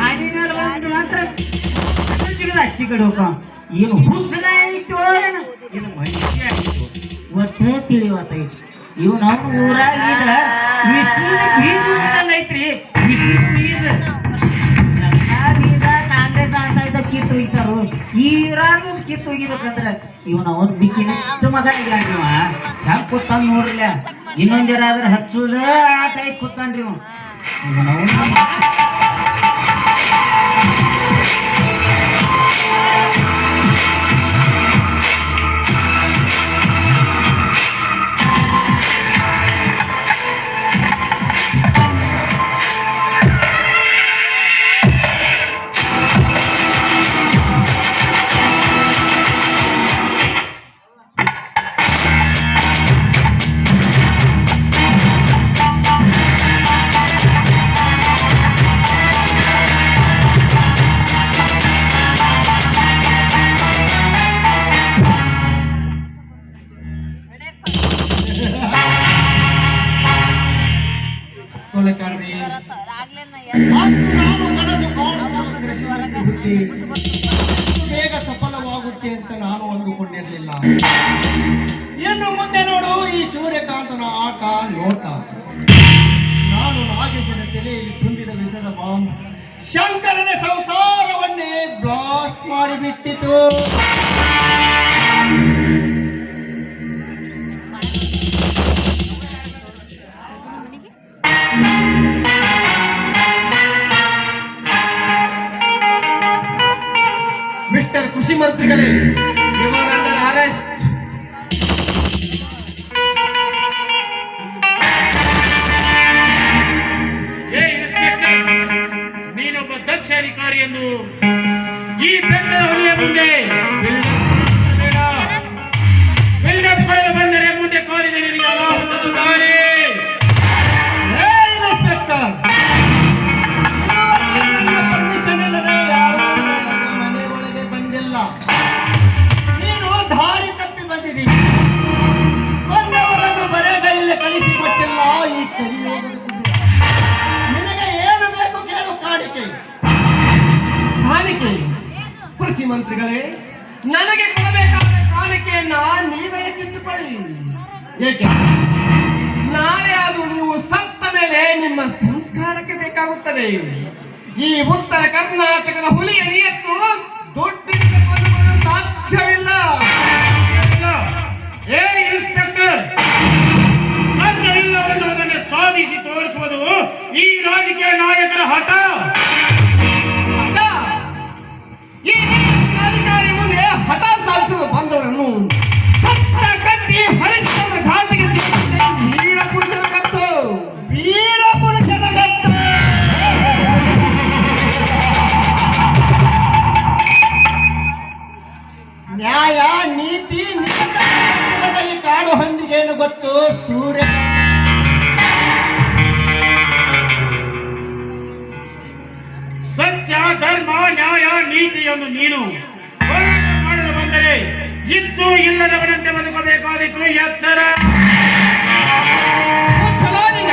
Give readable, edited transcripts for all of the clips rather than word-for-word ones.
ಆದಿ ಮೇಲೆ ಬಂದು ಮಾತ್ರ ಅಚ್ಚಿ ಕಡೆ ಹೋಗ ಏನು ಹುಚ್ಚನ ಆಯ್ತು ಏನು ಇದು ಮನುಷ್ಯ ಆಯ್ತು ಒಟ್ಟೇ ತಿಳಿವತ್ತೈತಿ ಇವನು ಅವ್ನ ಊರಾಗಿದ ಬಿಸಿದ ಬೀಜ ಐತ್ರಿ ಬಿಸಿದ ಬೀಜ ಬೀಜ ಕಾಂಗ್ರೆಸ್ ಅಂತ ಇದ್ದ ಕಿತ್ತು ಒಯ್ತಾರು ಈರಾಗ ಕಿತ್ತು ಒಗಿಬೇಕಂದ್ರ ಇವನು ಅವನ್ ಬಿಕ್ಕಿ ನಿಂತು ಮಗ ಇವ ಹೆಂಗ್ ಕೂತಾನ ನೋಡ್ರಿಲ್ಲ ಇನ್ನೊಂದ್ ಜರ ಆದ್ರೆ ಹಚ್ಚುದ ಆ ಟೈಪ್ ಕೂತಾನ್ರಿ ಇವ ಬೇಗ ಸಫಲವಾಗುತ್ತೆ ಅಂತ ನಾನು ಅಂದುಕೊಂಡಿರಲಿಲ್ಲ. ಇನ್ನು ಮುಂದೆ ನೋಡು ಈ ಸೂರ್ಯಕಾಂತನ ಆಟ ನೋಟ. ನಾನು ನಾಗೇಶನ ತಲೆಯಲ್ಲಿ ತುಂಬಿದ ವಿಷದ ಬಾಂಬ್ ಶಂಕರನ ಸಂಸಾರವನ್ನೇ ಬ್ಲಾಸ್ಟ್ ಮಾಡಿಬಿಟ್ಟಿತು. ಮಿಸ್ಟರ್ ಕೃಷಿ ಮಂತ್ರಿಗಳೇ, ಯುವರ್ ಅಂಡರ್ ಅರೆಸ್ಟ್. ನೀನೊಬ್ಬ ದಕ್ಷ ಅಧಿಕಾರಿ ಎಂದು ಈ ಬೆಟ್ಟದ ಹುಲಿಯ ಮುಂದೆ ಬಿಲ್ಡಪ್ ಪಡೆದು ಬಂದರೆ ಮುಂದೆ ಕಾಲಿದೆ ನಿನಗೆ ಅನಾಹುತವಾಗುತ್ತದೆ. ಪರ್ಮಿಷನ್ ಇಲ್ಲದೆ ಯಾರು ಮನೆ ಒಳಗೆ ಬಂದಿಲ್ಲ. ನೀನು ದಾರಿ ತಪ್ಪಿ ಬಂದಿದ್ದೀವಿ. ಬಂದವರನ್ನು ಬರೆಗೈಯಲ್ಲಿ ಕಳಿಸಿಕೊಟ್ಟಿಲ್ಲ. ಈ ಕಲಿಯೋಗದ ನಿನಗೆ ಏನು ಬೇಕು ಕೇಳು. ಕಾಣಿಕೆ ಕೃಷಿ ಮಂತ್ರಿಗಳೇ, ನನಗೆ ಕೊಡಬೇಕಾದ ಕಾಣಿಕೆಯನ್ನ ನೀವೇ ಎತ್ತಿಟ್ಟುಕೊಳ್ಳಿ. ಏಕೆ? ನಾಳೆ ಅದು ನೀವು ಸತ್ತ ಮೇಲೆ ನಿಮ್ಮ ಸಂಸ್ಕಾರಕ್ಕೆ ಬೇಕಾಗುತ್ತದೆ. ಈ ಉತ್ತರ ಕರ್ನಾಟಕದ ಹುಲಿಯ ನಿಯತ್ತು ದುಡ್ಡಿನಿಂದ ಕೊಂಡುಕೊಳ್ಳಲು ಸಾಧ್ಯವಿಲ್ಲ. ಏ ಇನ್ಸ್ಪೆಕ್ಟರ್, ಸಾಧ್ಯವಿಲ್ಲವೆನ್ನುವುದನ್ನು ಸಾಧಿಸಿ ತೋರಿಸುವುದು ಈ ರಾಜಕೀಯ ನಾಯಕರ ಹಠ. ಈ ಅಧಿಕಾರಿ ಮುಂದೆ ಹಠ ಸಾಧಿಸಲು ಬಂದವರನ್ನು ಸತ್ತ ಕಟ್ಟಿ ಹರಿಶ್ಚಂದ್ರ ಘಾಟಿಗೆ ವೀರ ಪುರುಷರ ಗತ್ತು. ವೀರ ಪುರುಷರ ಗತ್ತು. ನ್ಯಾಯ ನೀತಿ ನಿಯಮದ ಈ ಕಾಡು ಹೊಂದಿಗೇನು ಗೊತ್ತು? ಸೂರ್ಯ ಸತ್ಯ, ಧರ್ಮ, ನ್ಯಾಯ, ನೀತಿಯನ್ನು ನೀನು ಹೋರಾಟ ಮಾಡಲು ಬಂದರೆ ಇದ್ದು ಇಲ್ಲದವನಂತೆ ಬದುಕಬೇಕಾದಿತ್ತು. ಎಚ್ಚರ.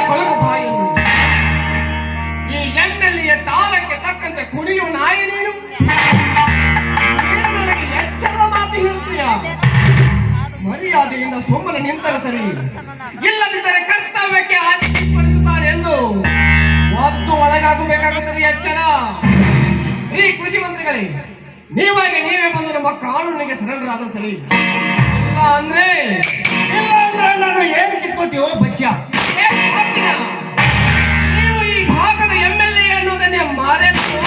ಕೊಳಗು ಬಾಯನ್ನು ಈ ಎಮ್ಮೆಲ್ಲಿಯ ತಾಳಕ್ಕೆ ತಕ್ಕಂತೆ ಕುಣಿಯುವ ನಾಯಿ ನೀನು. ನನಗೆ ಎಚ್ಚರದ ಮಾತು ಹೇಳ್ತೀಯ. ಮರ್ಯಾದೆಯಿಂದ ಸುಮ್ಮನೆ ನಿಂತರೆ ಸರಿ, ಇಲ್ಲದಿದ್ದರೆ ಕರ್ತವ್ಯಕ್ಕೆ ಆಚರಿಸುತ್ತಾರೆ ಎಂದು ಒದ್ದು ಒಳಗಾಗಬೇಕಾಗುತ್ತದೆ. ಎಚ್ಚರ. ಈ ಕೃಷಿ ಮಂತ್ರಿಗಳೇ, ನೀವಾಗಿ ನೀವೇ ಬಂದು ನಮ್ಮ ಕಾನೂನಿಗೆ ಸರೆಂಡರ್ ಸರಿ. ಇಲ್ಲ ಅಂದ್ರೆ ನಾನು ಏನು ಕಿತ್ಕೊತೀವೋ ಬಚ್ಚ. ನೀವು ಈ ಭಾಗದ MLA ಅನ್ನೋದನ್ನೇ ಮರೆತು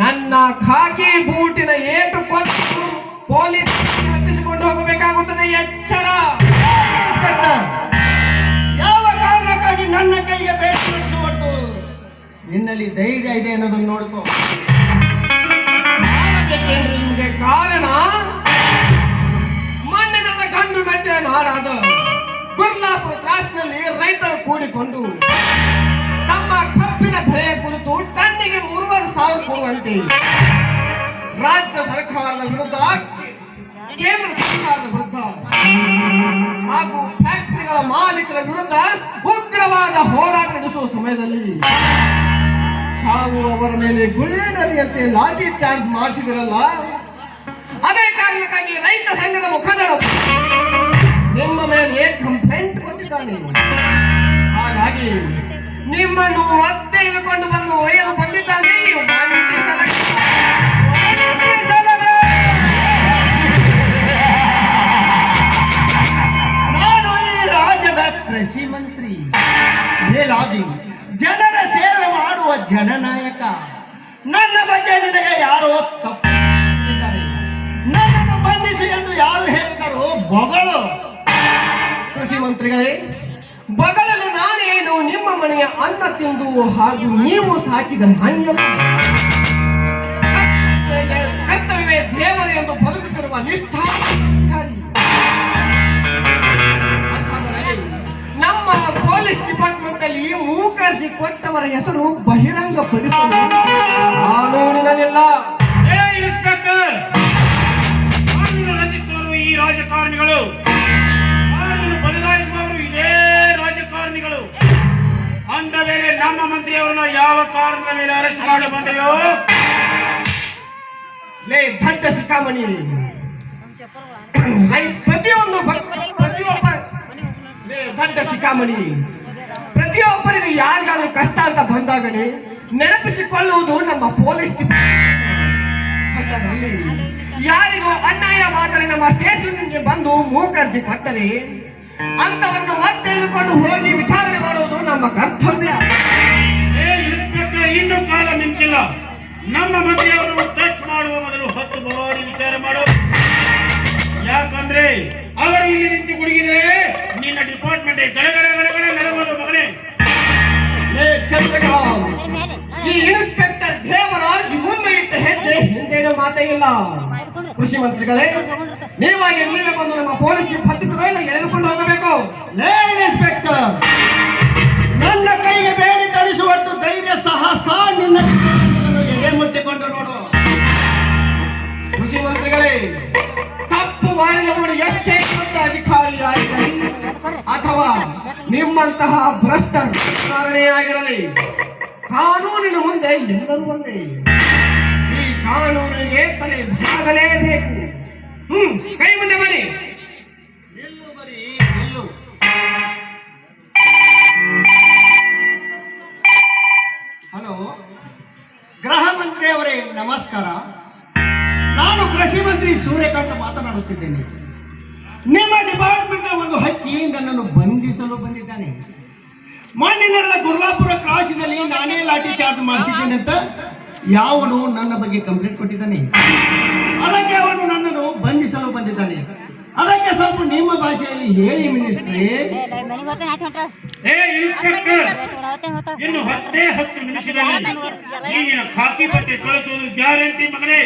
ನನ್ನ ಖಾಕಿ ಬೂಟಿನ ಏಟು ಕೊಟ್ಟು ಪೊಲೀಸ್ ಹತ್ತಿಸಿಕೊಂಡು ಹೋಗಬೇಕಾಗುತ್ತದೆ. ಎಚ್ಚರ. ಯಾವ ಕಾರಣಕ್ಕಾಗಿ ನನ್ನ ಕೈಗೆ ಬೇಟೆ ನಡೆಸುವಟ್ಟು ನಿನ್ನಲ್ಲಿ ಧೈರ್ಯ ಇದೆ ಅನ್ನೋದನ್ನು ನೋಡ್ಕೋ. ನಿಮಗೆ ಕಾರಣ ಮಣ್ಣಿನ ಗಂಡು ಮೆಟ್ಟೆ ನಾರಾದ ಗುರ್ಲಾಪುರ ಕ್ರಾಸ್ನಲ್ಲಿ ರೈತರು ಕೂಡಿಕೊಂಡು ತಮ್ಮ ಕಬ್ಬಿನ ಬೆಲೆಯ ಕುರಿತು ಟನ್ನಿಗೆ 3,500 ಕೊಡುವಂತೆ ರಾಜ್ಯ ಸರ್ಕಾರದ ವಿರುದ್ಧ, ಕೇಂದ್ರ ಸರ್ಕಾರದ ವಿರುದ್ಧ ಹಾಗೂ ಫ್ಯಾಕ್ಟರಿಗಳ ಮಾಲೀಕರ ವಿರುದ್ಧ ಉಗ್ರವಾದ ಹೋರಾಟ ನಡೆಸುವ ಸಮಯದಲ್ಲಿ ತಾವು ಅವರ ಮೇಲೆ ಗುಳ್ಳೆನರಿಯಂತೆ ಲಾಠಿ ಚಾರ್ಜ್ ಮಾಡಿಸಿದಿರಲ್ಲ, ಅದೇ ಕಾರಣಕ್ಕಾಗಿ ರೈತ ಸಂಘದ ಮುಖಂಡರ ನಿಮ್ಮ ಮೇಲೆ ಕಂಪ್ಲೇಂಟ್ ಕೊಟ್ಟಿದ್ದಾನೆ. ಹಾಗಾಗಿ ನಿಮ್ಮನ್ನು ಒತ್ತೆಗೆದುಕೊಂಡು ಬಂದು ಒಯ್ಯಲು ಬಂದಿದ್ದಾನೆ. ನಾನು ಈ ರಾಜ್ಯದ ಕೃಷಿ ಮಂತ್ರಿ, ಮೇಲಾಗಿ ಜನರ ಸೇವೆ ಮಾಡುವ ಜನನಾಯಕ. ನನ್ನ ಬಗ್ಗೆ ನಿನಗೆ ಯಾರೋ ತಪ್ಪು ಹೇಳಿದ್ದಾರೆ. ನನ್ನನ್ನು ಬಂಧಿಸಿ ಎಂದು ಯಾರು ಹೇಳಿದರು? ಬೊಗಳು. ಕೃಷಿ ಮಂತ್ರಿಗಳೇ, ಬಗಳಲು ನಾನೇನು ನಿಮ್ಮ ಮನೆಯ ಅನ್ನ ತಿಂದು ಹಾಗೂ ನೀವು ಸಾಕಿದ ನಾಯಿಯಲ್ಲ. ಕರ್ತವ್ಯವೇ ದೇವರು ಎಂದು ಬದುಕುತ್ತಿರುವ ನಿಷ್ಠಾಧಿಕಾರಿ. ನಮ್ಮ ಪೊಲೀಸ್ ಡಿಪಾರ್ಟ್ಮೆಂಟ್ ಅಲ್ಲಿ ಮೂಕರ್ಜಿ ಕೊಟ್ಟವರ ಹೆಸರು ಬಹಿರಂಗಪಡಿಸಲು ಕಾನೂನಿನಲ್ಲಿಲ್ಲ. ಇನ್ಸ್ಪೆಕ್ಟರ್, ಕಾನೂನು ರಚಿಸುವರು ಈ ರಾಜಕಾರಣಿಗಳು, ಕಾನೂನು ಬದಲಾಯಿಸುವವರು ಇದೇ ರಾಜಕಾರಣಿಗಳು. ಅಂದ ಮೇಲೆ ನಮ್ಮ ಮಂತ್ರಿಯವರನ್ನು ಯಾವ ಕಾರಣದ ಮೇಲೆ ಅರೆಸ್ಟ್ ಮಾಡಲು ಬಂದೆಯೋ? ಲೇ ದಡ್ಡ ಸಿಕ್ಕಾಮಣಿ, ದಡ್ಡ ಸಿಕ್ಕಾಮಣಿ, ಪ್ರತಿಯೊಬ್ಬರಿಗೂ ಯಾರಿಗಾದ್ರೂ ಕಷ್ಟ ಅಂತ ಬಂದಾಗಲೇ ನೆನಪಿಸಿಕೊಳ್ಳುವುದು ನಮ್ಮ ಪೊಲೀಸ್ ಡಿಪಾರ್ಟ್ಮೆಂಟ್. ಯಾರಿಗೂ ಅನ್ಯಾಯವಾದರೆ ನಮ್ಮ ಸ್ಟೇಷನ್ಗೆ ಬಂದು ಮೂಕರ್ಜಿ ಕೊಟ್ಟರೆ ಅಂತವರನ್ನು ಒತ್ತೆಳೆದುಕೊಂಡು ಹೋಗಿ ವಿಚಾರಣೆ ಮಾಡುವುದು ನಮ್ಮ ಕರ್ತವ್ಯ. ಇನ್ಸ್ಪೆಕ್ಟರ್, ಇನ್ನೂ ಕಾಲ ಮಿಂಚಿಲ್ಲ. ನಮ್ಮ ಮಂತ್ರಿಯವರು ಟಚ್ ಮಾಡುವ ಮೊದಲು 10 ಬಾರಿ ವಿಚಾರ ಮಾಡು. ಯಾಕಂದ್ರೆ ಅವರು ಇಲ್ಲಿ ನಿಂತು ಗುಡುಗಿದ್ರೆ ನಿನ್ನ ಡಿಪಾರ್ಟ್ಮೆಂಟ್ ಗಡಗಡ ನಡೆಬಹುದು ಮಗನೇ. ಈ ಇನ್ಸ್ಪೆಕ್ಟರ್ ದೇವರಾಜ್ ಮುಂದೆ ಇಟ್ಟ ಹೆಜ್ಜೆ ಹಿಂದೇನು ಮಾತೇ ಇಲ್ಲ. ಕೃಷಿ ಮಂತ್ರಿಗಳೇ, ನೀವೇ ಬಂದು ನಮ್ಮ ಪೊಲೀಸ್ ಪತ್ರಿಕೆಗಳನ್ನು ಎಳೆದುಕೊಂಡು ಹೋಗಬೇಕು. ಲೇ ಇನ್ಸ್ಪೆಕ್ಟರ್, ನನ್ನ ಕೈಗೆ ಬೇಡಿ ತಡಿಸುವಷ್ಟು ಧೈರ್ಯ ಸಾಹಸ ನಿನ್ನ ಎದೆ ಮುಟ್ಟಿಕೊಂಡು ನೋಡು. ಕೃಷಿ ಮಂತ್ರಿಗಳೇ, ತಪ್ಪು ಮಾಡಿದವನು ಎಷ್ಟೇ ದೊಡ್ಡ ಅಧಿಕಾರಿಯಾಗಿರಲಿ ಅಥವಾ ನಿಮ್ಮಂತಹ ಭ್ರಷ್ಟ ಕಾರಣೆಯಾಗಿರಲಿ, ಕಾನೂನಿನ ಮುಂದೆ ಎಲ್ಲರೂ ಒಂದೇ. ಈ ಕಾನೂನಿಗೆ ತಲೆ ಬಾಗಲೇಬೇಕು. ಕೈ ಮುಂದೆ ಬನ್ನಿ. ಎಲ್ಲೂ ಬರೀ ಎಲ್ಲೂ. ಹಲೋ, ಗೃಹ ಮಂತ್ರಿ ಅವರೇ ನಮಸ್ಕಾರ. ನಾನು ಕೃಷಿ ಮಂತ್ರಿ ಸೂರ್ಯಕಾಂತ್ ಮಾತನಾಡುತ್ತಿದ್ದೇನೆ. ನಿಮ್ಮ ಡಿಪಾರ್ಟ್ಮೆಂಟ್ ಒಂದು ಹಕ್ಕಿ ನನ್ನನ್ನು ಬಂಧಿಸಲು ಬಂದಿದ್ದಾನೆ. ಮೊನ್ನೆ ನಡೆದ ಗುರ್ಲಾಪುರ ಕ್ರಾಸಿನಲ್ಲಿ ನಾನೇ ಲಾಠಿ ಚಾರ್ಜ್ ಮಾಡಿಸಿದ್ದೇನೆ ಅಂತ ಯಾವನು ನನ್ನ ಬಗ್ಗೆ ಕಂಪ್ಲೇಂಟ್ ಕೊಟ್ಟಿದ್ದಾನೆ. ಅದಕ್ಕೆ ಅವನು ನನ್ನನ್ನು ಬಂಧಿಸಲು ಬಂದಿದ್ದಾನೆ. ಅದಕ್ಕೆ ಸ್ವಲ್ಪ ನಿಮ್ಮ ಭಾಷೆಯಲ್ಲಿ ಹೇಳಿ ಮಿನಿಸ್ಟ್ರಿ. ಇನ್ಸ್ಪೆಕ್ಟರ್, ಇನ್ನು 10 ನಿಮಿಷದಲ್ಲಿ ನೀನಿನ ಖಾಕಿ ಬಟ್ಟೆ ಕಳಿಸುವುದು ಗ್ಯಾರಂಟಿ ಮಗನೇ.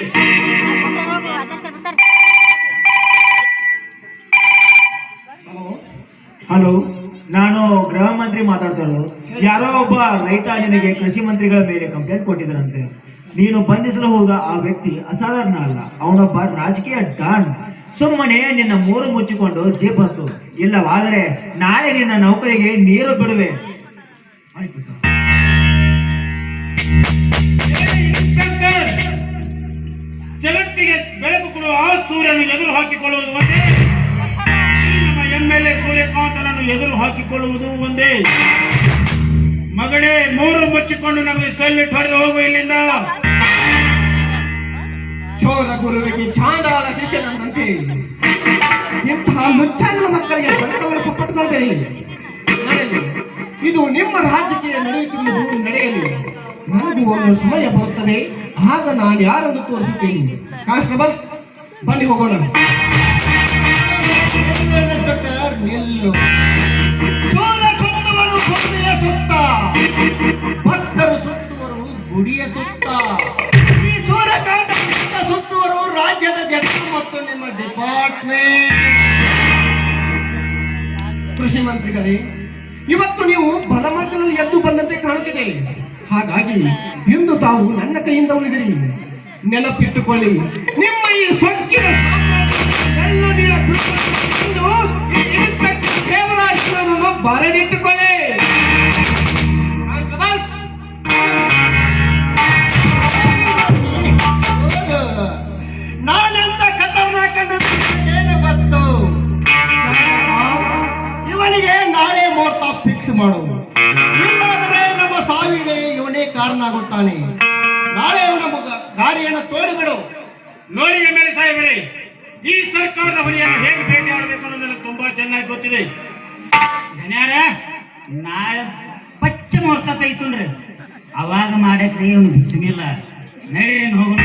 ಹಲೋ, ನಾನು ಗೃಹ ಮಂತ್ರಿ ಮಾತಾಡ್ತಾರೋ. ಯಾರೋ ಒಬ್ಬ ರೈತ ನಿನಗೆ ಕೃಷಿ ಮಂತ್ರಿಗಳ ಮೇಲೆ ಕಂಪ್ಲೇಂಟ್ ಕೊಟ್ಟಿದ್ದರಂತೆ. ನೀನು ಬಂಧಿಸಲು ಹೋದ ಆ ವ್ಯಕ್ತಿ ಅಸಾಧಾರಣ ಅಲ್ಲ, ಅವನೊಬ್ಬ ರಾಜಕೀಯ ಡಾನ್. ಸುಮ್ಮನೆ ನಿನ್ನ ಮೂರು ಮುಚ್ಚಿಕೊಂಡು ಜೇಬ್ ಹತ್ತು, ಇಲ್ಲವಾದರೆ ನಾಳೆ ನಿನ್ನ ನೌಕರಿಗೆ ನೀರು ಬಿಡುವೆ. ಆಯ್ತು ಸರ್. ಇನ್ಸ್ಪೆಕ್ಟರ್, ಜಗತ್ತಿಗೆ ಬೆಳಕು ಕೊಡುವ ಆ ಸೂರ್ಯನು ಎದುರು ಹಾಕಿಕೊಳ್ಳುವುದು ಒಂದೇ, ನಮ್ಮ MLA ಸೂರ್ಯಕಾಂತನನ್ನು ಎದುರು ಹಾಕಿಕೊಳ್ಳುವುದು ಒಂದೇ. ಮಗನೇ, ಮೂರು ಮುಚ್ಚಿಕೊಂಡು ನಮಗೆ ಸೆಲ್ಯೂಟ್ ಹೊಡೆದು ಹೋಗು ಇಲ್ಲಿಂದ. ಚೋರ ಗುರುವಿಗೆ ಚಾಂಡಾಲ ಶಿಷ್ಯನಂತೆ ಇಂತಹ ಲುಚ್ಚಾನ ಮಕ್ಕಳಿಗೆ ಸ್ವಂತವರು ಸಪೋರ್ಟ್ಕೊಳ್ಬೇಡಿ. ನಡೆಯಲಿ, ಇದು ನಿಮ್ಮ ರಾಜಕೀಯ ನಡೆಯುತ್ತಿರುವುದು ನಡೆಯಲಿ. ನನಗೂ ಒಂದು ಸಮಯ ಬರುತ್ತದೆ, ಆಗ ನಾನು ಯಾರೆಂದು ತೋರಿಸುತ್ತೇನೆ. ಕಾನ್ಸ್ಟೇಬಲ್ಸ್, ಬನ್ನಿ ಹೋಗೋಣ. ನಿಲ್ಲು. ಸೂರ್ಯ ಸುತ್ತುವರು ಭೂಮಿಯ ಸುತ್ತ, ಭಕ್ತರು ಸುತ್ತುವರು ಗುಡಿಯ ಸುತ್ತ, ಈ ಸೂರ್ಯಕಾಂತ ಸುತ್ತುವರು ರಾಜ್ಯದ ಜನರು ಮತ್ತು ನಿಮ್ಮ ಡಿಪಾರ್ಟ್ಮೆಂಟ್. ಕೃಷಿ ಮಂತ್ರಿಗಳೇ, ಇವತ್ತು ನೀವು ಬಲಮಗ್ಗದಲ್ಲಿ ಎದ್ದು ಬಂದಂತೆ ಕಾಣುತ್ತಿದೆ. ಹಾಗಾಗಿ ಇಂದು ತಾವು ನನ್ನ ಕೈಯಿಂದ ಉಳಿದಿರಿ. ನೆನಪಿಟ್ಟುಕೊಳ್ಳಿ, ನಿಮ್ಮ ಈ ಸೊಕ್ಕಿನ ಇನ್ಸ್ಪೆಕ್ಟರ್ ದೇವರಾಜನನ್ನು ಬರೆದಿಟ್ಟುಕೊಳ್ಳಿ. ಮುಹೂರ್ತ ಫಿಕ್ಸ್ ಮಾಡು. ಇಲ್ಲಾದರೆ ನಮ್ಮ ಸಾವಿಗೆ ಇವನೇ ಕಾರಣ ಆಗುತ್ತಾನೆ. ನಾಳೆ ಅವನ ದಾರಿಯನ್ನು ತೋಡಿಬಿಡು. ನೋಡಿ ಎಮ್ಮೆಲ್ಯೆ ಸಾಹೇಬರೇ, ಈ ಸರ್ಕಾರದ ಹುಲಿಯನ್ನು ಹೇಗೆ ಭೇಟಿ ಆಡಬೇಕು ಅನ್ನೋದು ನನಗೆ ತುಂಬಾ ಚೆನ್ನಾಗಿ ಗೊತ್ತಿದೆ. ಧನ್ಯಾರ ನಾಳೆ ಪಚ್ಚ ಮುಹೂರ್ತ ತೆಗಿತುನ್ರಿ, ಅವಾಗ ಮಾಡಕ್ರಿ ಅವ್ನು ಬಿಸಿಮಿಲ್ಲ. ನಡೀರಿ ಹೋಗೋಣ.